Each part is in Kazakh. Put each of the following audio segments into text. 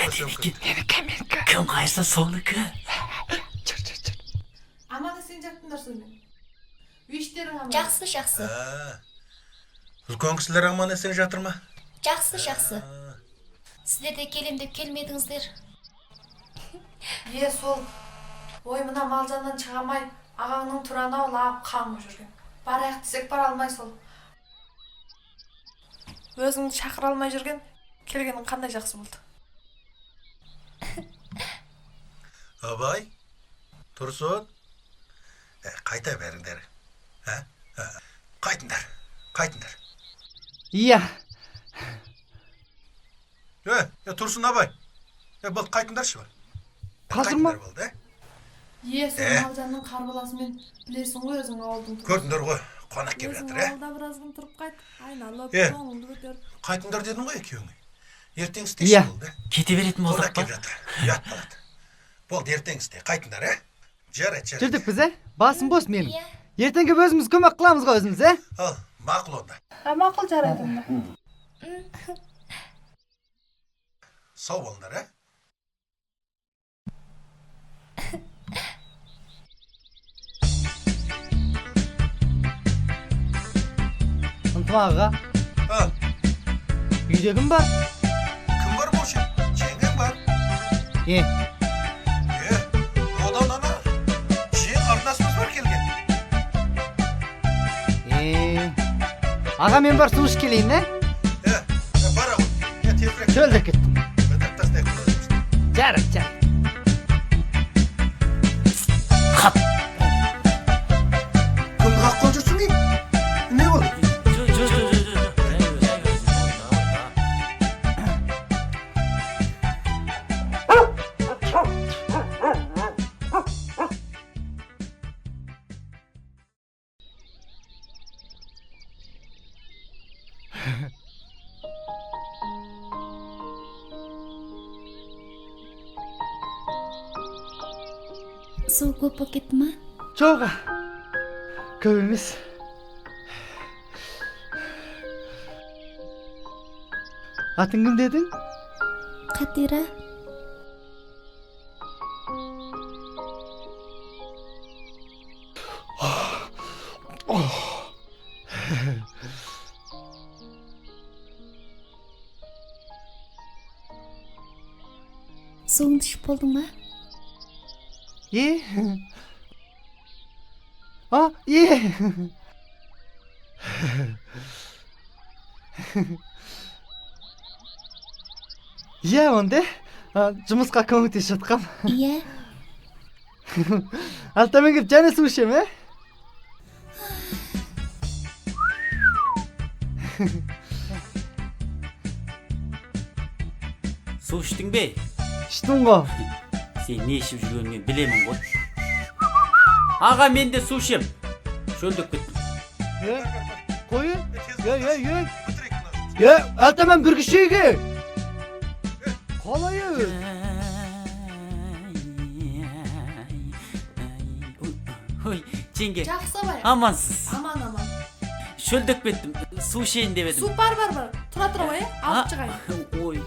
Meniki. Kim qaysa soniki? Чыр. Амада сен жаттыңдар сонымен. Үй іштерің аман. Жақсы. Үлкен кісілер аман есен жатыр ма? Жақсы. Сіздер де келем деп келмедіңіздер. Сол. Ой, мына малжаннан шығамай, ағаңның тураны алып қаңып жүрген. Барайық десек бара алмай сол. Өзіңді шақыра алмай жүрген, келгенің қандай жақсы болды. Абай, Тұрсын, қайта беріңдер. Қайтыңдар. Iya. Тұрсын абай, бұл қайтыңдаршы бар. Қазір ма? Сол малжанның қарбаласымен білесің ғой өзің ауылдың тұрып. Көрдіңдер ғой, қонақ келіп жатыр, Ауылда біраз күн тұрып қайт, айналып, көңілді көтеріп. Қайтыңдар дедің ғой екеуіңе. Ертең істейсі болды. Кете беретін болдық Қонақ келіп жатыр, ұят болады. Болды, ертең істе, қайтыңдар, Жарайды. Жүрдік біз, Басым бос менің. Ертеңге өзіміз көмек қыламыз ғой өзіміз, Ал, мақұл онда. Мақұл жарайды онда. Сау болыңдар, Ынтымағыға. Үйде кім бар? Кім бар болшы? Жеңген бар. Одан ана жең қарындасымыз бар келген. Аға мен бар су ішіп келейін, Бара ғой. Тезірек. Шөлдір кеттім. Тастай қыласың. Жарық. Кімді қаққан жүрсің дейм? Не болды? Су көп болып кетті ма? Жоға. Көп емес. Атың кім дедің? Қатира. Суыңды ішіп болдың ма? Онда жұмысқа көмектесіп жатқам. Алтамен кеп және су ішем, Су іштің бе? Іштім ғой. Сен не ішіп жүргенін мен білемін ғой. Аға, мен де су ішем. Шөлдіп кеттім. Қойы? Алтамен бір кішеге. Қалайы? Ой, жеңге. Жақсы абай. Амансыз. Аман. Шөлдіп кеттім. Су ішейін деп едім. Су бар. Тұра ғой, алып шығайын. Ой.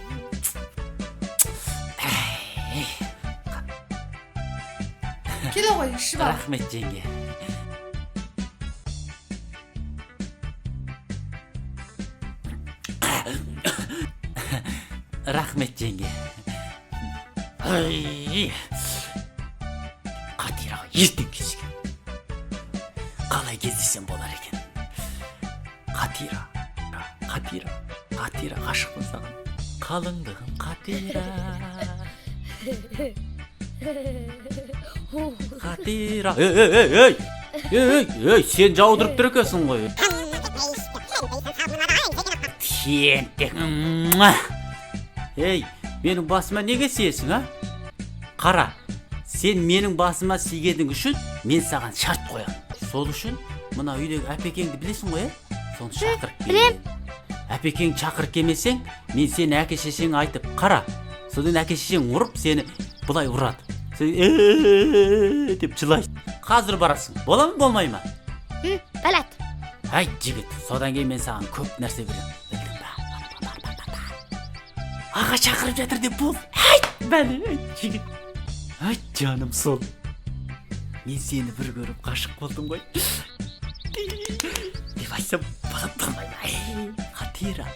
Келе ғой, іші бар. Рахмет, жеңге. Рахмет, жеңге. Қатираға ертең кешкен. Қалай кездесем болар екен. Қатира, ғашықпын саған. Қалыңдығым Қатира. Қатира. Ей, сен жаудырып тұр екенсің ғой. Тентек. Ей, менің басыма неге сиесің, Қара, сен менің басыма сигедің үшін мен саған шарт қоям. Сол үшін мына үйдегі әпекеңді білесің ғой, соны шақырып келем. Әпекең шақырып келмесең, мен сені әке-шешең айтып, қара. Содан әке-шешең ұрып сені бұлай ұрады. Деп жылайды. Қазір барасың. Бола ма, болмай ма? Болады. Ай, жігіт, содан кейін мен саған көп нәрсе беремін. Білдің ба? аға шақырып жатыр деп бол. Айт бәле, айт жігіт. Айт жаным сол. Мен сені бір көріп ғашық болдым ғой. Деп айтсам болады тұрмай. Қатира.